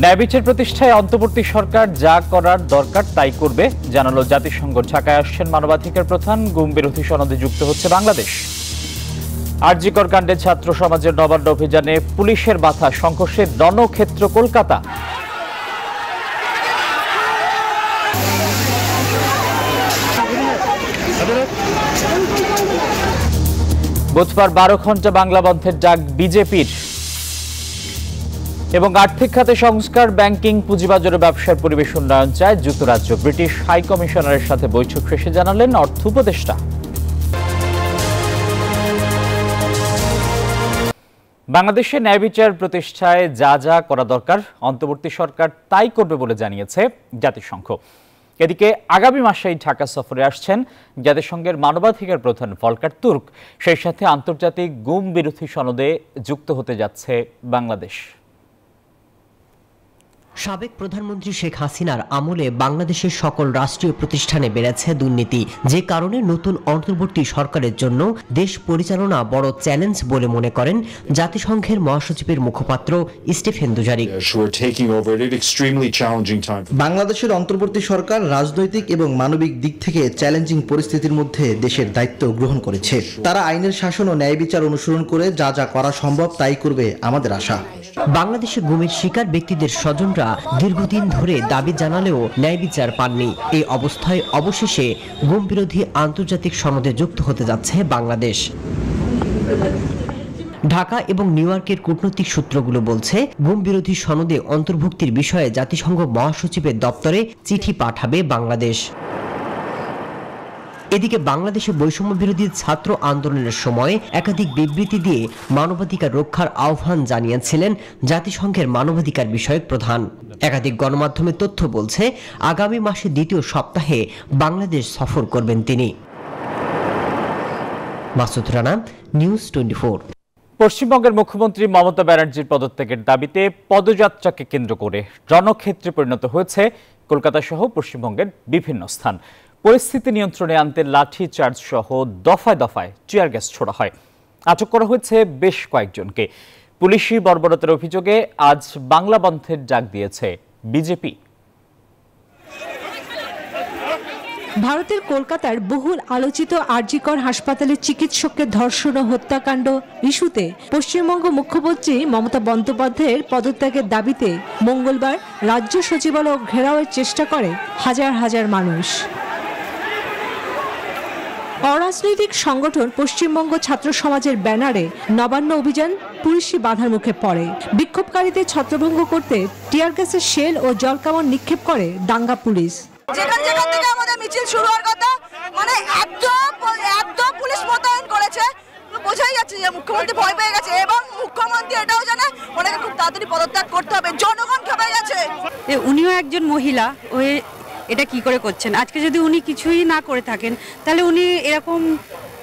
ন্যায় বিচার প্রতিষ্ঠায় অন্তর্বর্তী সরকার যা করার দরকার তাই করবে জানালো জাতিসংঘ। ঢাকায় আসছেন মানবাধিকার প্রধান। গুম বিরোধী সনদে যুক্ত হচ্ছে বাংলাদেশ। আরজিকর কাণ্ডে ছাত্র সমাজের নবান্ন অভিযানে পুলিশের বাধা, সংঘর্ষের রণক্ষেত্র কলকাতা। বুধবার 12 ঘন্টা বাংলা বন্ধের ডাক বিজেপির। এবং আর্থিক খাতে সংস্কার, ব্যাংকিং, পুঁজিবাজারে ব্যবসার পরিবেশ উন্নয়ন চায় যুক্তরাজ্য। ব্রিটিশ হাই কমিশনারের সাথে বৈঠক শেষে জানালেন অর্থ উপদেষ্টা। বাংলাদেশে ন্যায় বিচার প্রতিষ্ঠায় যা যা করা দরকার অন্তর্বর্তী সরকার তাই করবে বলে জানিয়েছে জাতিসংঘ। এদিকে আগামী মাসেই ঢাকা সফরে আসছেন জাতিসংঘের মানবাধিকার প্রধান ভলকার তুর্ক। সেই সাথে আন্তর্জাতিক গুম বিরোধী সনদে যুক্ত হতে যাচ্ছে বাংলাদেশ। সাবেক প্রধানমন্ত্রী শেখ হাসিনার আমলে বাংলাদেশের সকল রাষ্ট্রীয় প্রতিষ্ঠানে বেড়েছে দুর্নীতি, যে কারণে নতুন অন্তর্বর্তী সরকারের জন্য দেশ পরিচালনা বড় চ্যালেঞ্জ বলে মনে করেন জাতিসংঘের মহাসচিবের মুখপাত্র স্টিফেন দুজারিক। বাংলাদেশের অন্তর্বর্তী সরকার রাজনৈতিক এবং মানবিক দিক থেকে চ্যালেঞ্জিং পরিস্থিতির মধ্যে দেশের দায়িত্ব গ্রহণ করেছে। তারা আইনের শাসন ও ন্যায় বিচার অনুসরণ করে যা যা করা সম্ভব তাই করবে আমাদের আশা। বাংলাদেশে গুমের শিকার ব্যক্তিদের স্বজনরা দীর্ঘদিন ধরে দাবি জানালেও ন্যায় বিচার পাননি। এই অবস্থায় অবশেষে গুম বিরোধী আন্তর্জাতিক সনদে যুক্ত হতে যাচ্ছে বাংলাদেশ। ঢাকা এবং নিউ ইয়র্কের কূটনৈতিক সূত্রগুলো বলছে, গুম বিরোধী সনদে অন্তর্ভুক্তির বিষয়ে জাতিসংঘ মহাসচিবের দপ্তরে চিঠি পাঠাবে বাংলাদেশ। এদিকে বাংলাদেশে বৈষম্য বিরোধী ছাত্র আন্দোলনের সময় একাধিক বিবৃতি দিয়ে মানবাধিকার রক্ষার আহ্বান জানিয়েছিলেন জাতিসংঘের মানবাধিকার বিষয়ক প্রধান। একাধিক গণমাধ্যমের তথ্য বলছে, আগামী মাসে দ্বিতীয় সপ্তাহে বাংলাদেশ সফর করবেন তিনি। মাসুদ রানা, নিউজ 24। পশ্চিমবঙ্গের মুখ্যমন্ত্রী মমতা ব্যানার্জির পদত্যাগের দাবিতে পদযাত্রাকে কেন্দ্র করে রণক্ষেত্রে পরিণত হয়েছে কলকাতা সহ পশ্চিমবঙ্গের বিভিন্ন স্থান। পরিস্থিতি নিয়ন্ত্রণে আনতে লাঠি চার্জ সহ দফায় দফায় টিয়ার গ্যাস ছোড়া হয়। আটক করা হয়েছে বেশ কয়েকজনকে। পুলিশি বর্বরতার অভিযোগে আজ বাংলা বন্ধের ডাক দিয়েছে বিজেপি। ভারতের কলকাতার বহুল আলোচিত আরজিকর হাসপাতালের চিকিৎসককে ধর্ষণ ও হত্যাকাণ্ড ইস্যুতে পশ্চিমবঙ্গ মুখ্যমন্ত্রী মমতা বন্দ্যোপাধ্যায়ের পদত্যাগের দাবিতে মঙ্গলবার রাজ্য সচিবালয় ঘেরাওয়ের চেষ্টা করে হাজার হাজার মানুষ। অরাজনৈতিক সংগঠন পশ্চিমবঙ্গ ছাত্র সমাজের ব্যানারে নবান্ন অভিযান পুলিশি বাধার মুখে পড়ে। বিক্ষোভকারীদের ছত্রভঙ্গ করতে টিয়ার গ্যাসের শেল ও জলকামান নিক্ষেপ করে দাঙ্গা পুলিশ। যেখান থেকে আমাদের মিছিল শুরু হওয়ার কথা, মানে একদম পুলিশ মোতায়েন করেছে। বোঝাই যাচ্ছে যে মুখ্যমন্ত্রী ভয় পেয়ে গেছে এবং মুখ্যমন্ত্রী এটাও জানে ওনাকে খুব তাড়াতাড়ি পদত্যাগ করতে হবে। জনগণ খেপে গেছে। উনিও একজন মহিলা, ওই এটা কি করে করছেন? আজকে যদি উনি কিছুই না করে থাকেন তাহলে উনি এরকম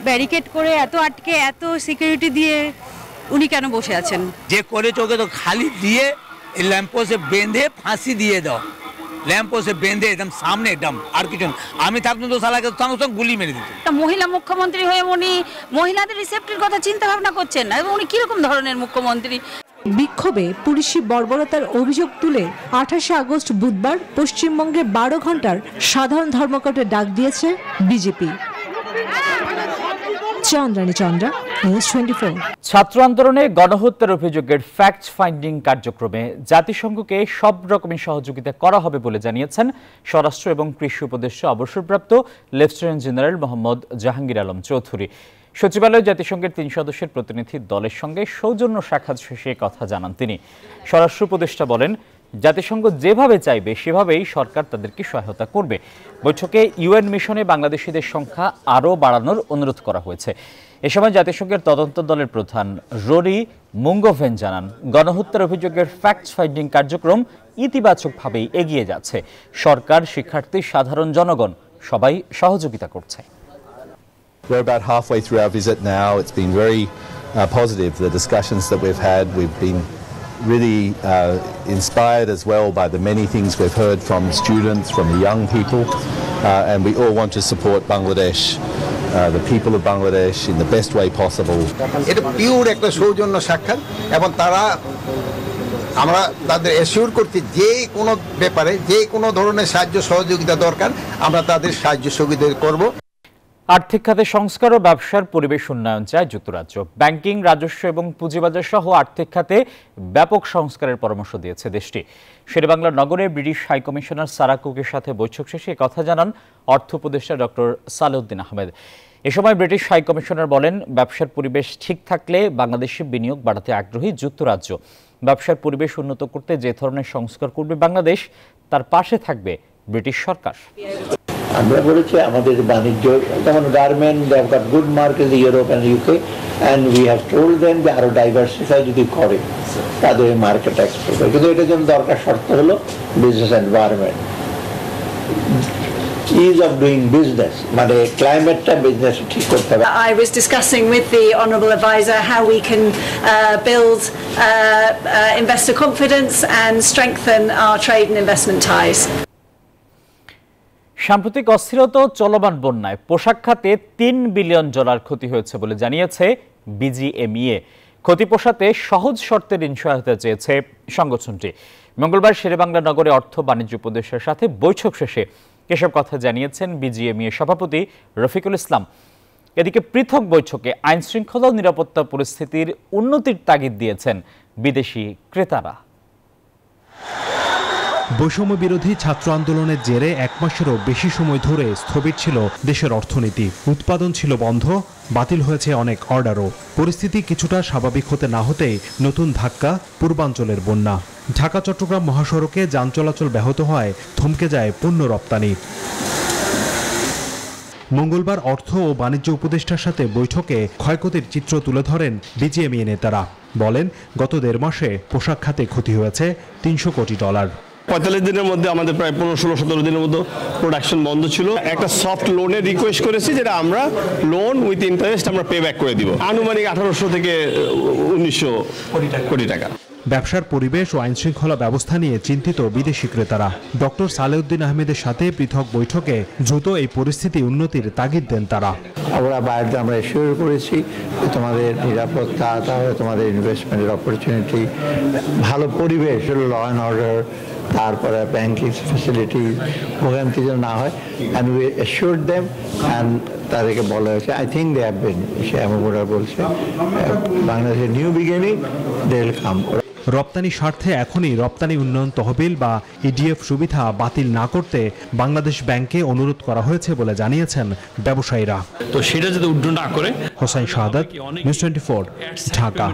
ব্যারিকেড করে এত আটকে এত সিকিউরিটি দিয়ে উনি কেন বসে আছেন? যে করেছে ওকে তো খালি দিয়ে ল্যাম্পোস্টে বেঁধে ফাঁসি দিয়ে দাও। ল্যাম্পোস্টে বেঁধে একদম সামনে একদম, আর কিছু আমি থাকতাম তো সালাকে সঙ্গে সঙ্গে গুলি মেরে দিত। মহিলা মুখ্যমন্ত্রী হয়ে উনি মহিলাদের সেফটির কথা চিন্তা ভাবনা করছেন না, এবং উনি কিরকম ধরনের মুখ্যমন্ত্রী? বিক্ষোভে পুলিশি বর্বরতার অভিযোগ তুলে 28 আগস্ট বুধবার পশ্চিমবঙ্গে 12 ঘন্টার সাধারণ ধর্মঘটের ডাক দিয়েছে বিজেপি। চন্দ্রানী চন্দ্রা, নিউজ 24। ছাত্র আন্দোলনে গণহত্যার অভিযোগের ফ্যাক্ট ফাইন্ডিং কার্যক্রমে জাতিসংঘকে সব রকমের সহযোগিতা করা হবে বলে জানিয়েছেন স্বরাষ্ট্র এবং কৃষি উপদেষ্টা অবসরপ্রাপ্ত লেফটেন্যান্ট জেনারেল মোহাম্মদ জাহাঙ্গীর আলম চৌধুরী। সচিবালয়ে জাতিসংঘের 3 সদস্যের প্রতিনিধি দলের সঙ্গে সৌজন্য সাক্ষাৎ শেষে কথা জানান তিনি। স্বরাষ্ট্র উপদেষ্টা বলেন, জাতিসংঘ যেভাবে চাইবে সেভাবেই সরকার তাদেরকে সহায়তা করবে। বৈঠকে ইউএন মিশনে বাংলাদেশিদের সংখ্যা আরও বাড়ানোর অনুরোধ করা হয়েছে। এ সময় জাতিসংঘের তদন্ত দলের প্রধান রোরি মুঙ্গোভেন জানান, গণহত্যার অভিযোগের ফ্যাক্ট ফাইন্ডিং কার্যক্রম ইতিবাচকভাবেই এগিয়ে যাচ্ছে। সরকার, শিক্ষার্থী, সাধারণ জনগণ সবাই সহযোগিতা করছে। We're about halfway through our visit now. It's been very positive, the discussions that we've had. We've been really inspired as well by the many things we've heard from students, from the young people, and we all want to support Bangladesh, the people of Bangladesh in the best way possible. এটা pure একটা সৌজন্য সাক্ষাৎ এবং তারা আমরা তাদের assure করতে যে কোনো ব্যাপারে যে কোনো ধরনের সাহায্য সহযোগিতা দরকার আমরা তাদের সাহায্য সহযোগিতা করব। আর্থিক খাতে সংস্কার ও ব্যবসার পরিবেশ উন্নয়ন চায় যুক্তরাজ্য। ব্যাংকিং, রাজস্ব এবং পুঁজিবাজার সহ আর্থিক খাতে ব্যাপক সংস্কারের পরামর্শ দিয়েছে দেশটি। শেরেবাংলা নগরে ব্রিটিশ হাইকমিশনার সারা কুকের সাথে বৈঠক শেষে কথা জানান অর্থ উপদেষ্টা ডক্টর সালেউদ্দিন আহমেদ। এ সময় ব্রিটিশ হাইকমিশনার বলেন, ব্যবসার পরিবেশ ঠিক থাকলে বাংলাদেশে বিনিয়োগ বাড়াতে আগ্রহী যুক্তরাজ্য। ব্যবসার পরিবেশ উন্নত করতে যে ধরনের সংস্কার করবে বাংলাদেশ, তার পাশে থাকবে ব্রিটিশ সরকার। আমরা বলেছি আমাদের বাণিজ্য যেমন garment, they have got good market in Europe and UK, and we have told them যে আরো ডাইভার্সিফাই যদি করে তাদের মার্কেট এক্সপোর্ট হয়। কিন্তু এটার জন্য দরকার শর্ত হলো business environment, ease of doing business, মানে ক্লাইমেটটা বিজনেস ঠিক করতে হবে। I was discussing with the honourable advisor how we can build investor confidence and strengthen our trade and investment ties. সাম্প্রতিক অস্থিরতা চলমান বন্যায় পোশাক খাতে $3 বিলিয়ন ক্ষতি হয়েছে বলে জানিয়েছে বিজিএমইএ। ক্ষতি পোষাতে সহজ শর্তে ঋণ সহায়তা চেয়েছে সংগঠনটি। মঙ্গলবার শেরেবাংলা নগরে অর্থ বাণিজ্য উপদেষ্টার সাথে বৈঠক শেষে এসব কথা জানিয়েছেন বিজিএমইএ সভাপতি রফিকুল ইসলাম। এদিকে পৃথক বৈঠকে আইন শৃঙ্খলা ও নিরাপত্তা পরিস্থিতির উন্নতির তাগিদ দিয়েছেন বিদেশি ক্রেতারা। বৈষম্য বিরোধী ছাত্র আন্দোলনের জেরে 1 মাসেরও বেশি সময় ধরে স্থবির ছিল দেশের অর্থনীতি। উৎপাদন ছিল বন্ধ, বাতিল হয়েছে অনেক অর্ডারও। পরিস্থিতি কিছুটা স্বাভাবিক হতে না হতেই নতুন ধাক্কা পূর্বাঞ্চলের বন্যা। ঢাকা চট্টগ্রাম মহাসড়কে যান চলাচল ব্যাহত হয়, থমকে যায় পণ্য রপ্তানি। মঙ্গলবার অর্থ ও বাণিজ্য উপদেষ্টার সাথে বৈঠকে ক্ষয়ক্ষতির চিত্র তুলে ধরেন বিজিএমইএ নেতারা। বলেন, গত 1.5 মাসে পোশাক খাতে ক্ষতি হয়েছে $300 কোটি। 45 দিনের মধ্যে আমাদের প্রায় 15-16-17 দিনের মতো প্রোডাকশন বন্ধ ছিল। একটা সফট লোনের রিকোয়েস্ট করেছি, যেটা আমরা লোন উইথ ইন্টারেস্ট আমরা পে ব্যাক করে দিব, আনুমানিক 1800 থেকে 1900 কোটি টাকা। ব্যবসার পরিবেশ ও আইন শৃঙ্খলা ব্যবস্থা নিয়ে চিন্তিত বিদেশি ক্রেতারা। ডক্টর সালেউদ্দিন আহমেদের সাথে পৃথক বৈঠকে দ্রুত এই পরিস্থিতি উন্নতির তাগিদ দেন তারা। আমরা বাইরে আমরা এশিওর করেছি তোমাদের নিরাপত্তা, তাহলে তোমাদের ইনভেস্টমেন্টের অপরচুনিটি, ভালো পরিবেশ, ল অ্যান্ড অর্ডার, তারপরে ব্যাংকিং ফ্যাসিলিটি ভোগান্তি যেন না হয়, and we assured them, and তাদেরকে বলা হয়েছে, I think they have been, সে এমনটা বলছে, বাংলাদেশের new beginning, they will come. রপ্তানি স্বার্থে এখনই রপ্তানি উন্নয়ন তহবিল বা ইডিএফ সুবিধা বাতিল না করতে বাংলাদেশ ব্যাংকে অনুরোধ করা হয়েছে বলে জানিয়েছেন ব্যবসায়ীরা। তো সেটা যদি উড্ডয়ন না করে। হোসাইন শাহাদাত, নিউজ 24, ঢাকা।